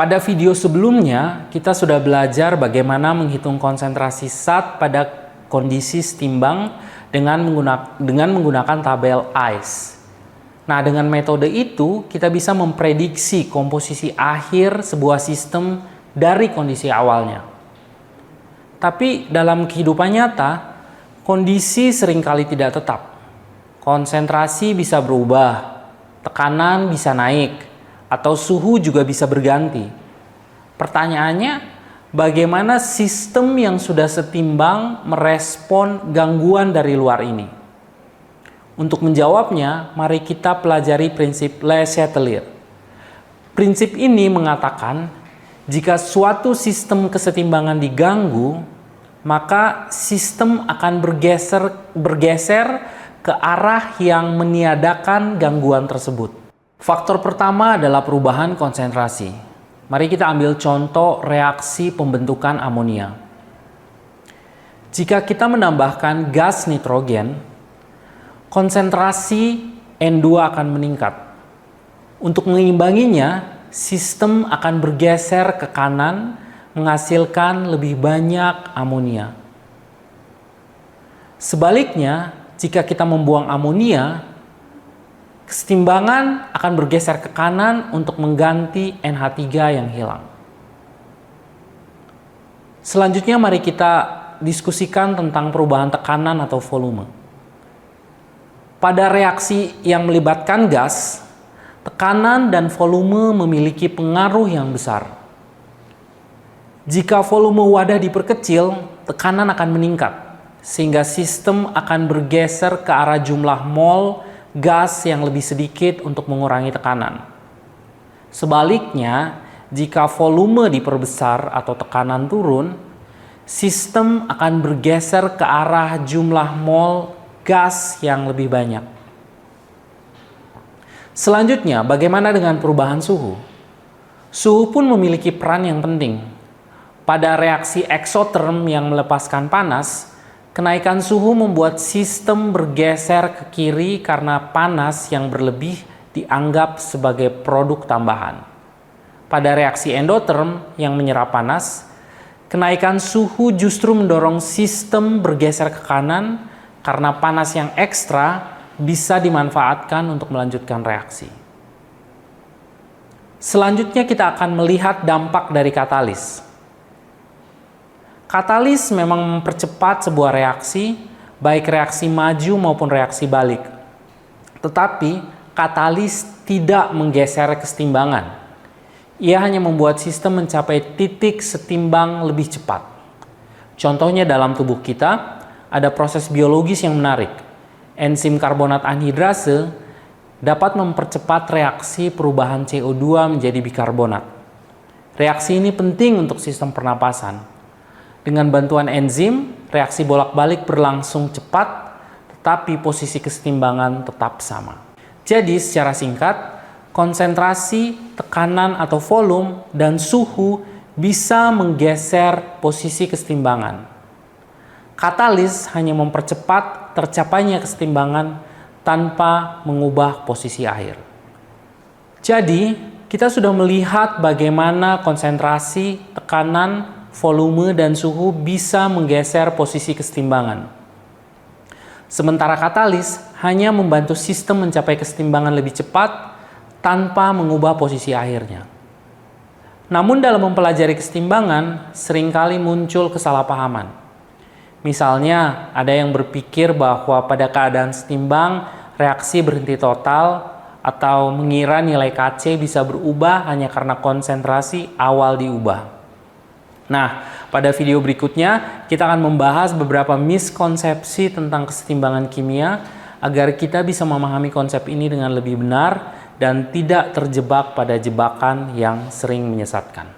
Pada video sebelumnya, kita sudah belajar bagaimana menghitung konsentrasi zat pada kondisi setimbang dengan menggunakan tabel ICE. Nah, dengan metode itu, kita bisa memprediksi komposisi akhir sebuah sistem dari kondisi awalnya. Tapi dalam kehidupan nyata, kondisi seringkali tidak tetap. Konsentrasi bisa berubah, tekanan bisa naik, atau suhu juga bisa berganti. Pertanyaannya, bagaimana sistem yang sudah setimbang merespon gangguan dari luar ini? Untuk menjawabnya, mari kita pelajari prinsip Le Chatelier. Prinsip ini mengatakan, jika suatu sistem kesetimbangan diganggu, maka sistem akan bergeser ke arah yang meniadakan gangguan tersebut. Faktor pertama adalah perubahan konsentrasi. Mari kita ambil contoh reaksi pembentukan amonia. Jika kita menambahkan gas nitrogen, konsentrasi N2 akan meningkat. Untuk mengimbanginya, sistem akan bergeser ke kanan, menghasilkan lebih banyak amonia. Sebaliknya, jika kita membuang amonia, kesetimbangan akan bergeser ke kanan untuk mengganti NH3 yang hilang. Selanjutnya mari kita diskusikan tentang perubahan tekanan atau volume. Pada reaksi yang melibatkan gas, tekanan dan volume memiliki pengaruh yang besar. Jika volume wadah diperkecil, tekanan akan meningkat, sehingga sistem akan bergeser ke arah jumlah mol gas yang lebih sedikit untuk mengurangi tekanan. Sebaliknya, jika volume diperbesar atau tekanan turun, sistem akan bergeser ke arah jumlah mol gas yang lebih banyak. Selanjutnya, bagaimana dengan perubahan suhu? Suhu pun memiliki peran yang penting. Pada reaksi eksoterm yang melepaskan panas, kenaikan suhu membuat sistem bergeser ke kiri karena panas yang berlebih dianggap sebagai produk tambahan. Pada reaksi endoterm yang menyerap panas, kenaikan suhu justru mendorong sistem bergeser ke kanan karena panas yang ekstra bisa dimanfaatkan untuk melanjutkan reaksi. Selanjutnya kita akan melihat dampak dari katalis. Katalis memang mempercepat sebuah reaksi, baik reaksi maju maupun reaksi balik. Tetapi, katalis tidak menggeser kesetimbangan. Ia hanya membuat sistem mencapai titik setimbang lebih cepat. Contohnya dalam tubuh kita, ada proses biologis yang menarik. Enzim karbonat anhidrase dapat mempercepat reaksi perubahan CO2 menjadi bikarbonat. Reaksi ini penting untuk sistem pernapasan. Dengan bantuan enzim, reaksi bolak-balik berlangsung cepat, tetapi posisi kesetimbangan tetap sama. Jadi, secara singkat, konsentrasi, tekanan atau volume, dan suhu bisa menggeser posisi kesetimbangan. Katalis hanya mempercepat tercapainya kesetimbangan tanpa mengubah posisi akhir. Jadi, kita sudah melihat bagaimana konsentrasi, tekanan, volume, dan suhu bisa menggeser posisi kesetimbangan. Sementara katalis hanya membantu sistem mencapai kesetimbangan lebih cepat tanpa mengubah posisi akhirnya. Namun dalam mempelajari kesetimbangan, seringkali muncul kesalahpahaman. Misalnya, ada yang berpikir bahwa pada keadaan setimbang, reaksi berhenti total, atau mengira nilai Kc bisa berubah hanya karena konsentrasi awal diubah. Nah, pada video berikutnya kita akan membahas beberapa miskonsepsi tentang kesetimbangan kimia agar kita bisa memahami konsep ini dengan lebih benar dan tidak terjebak pada jebakan yang sering menyesatkan.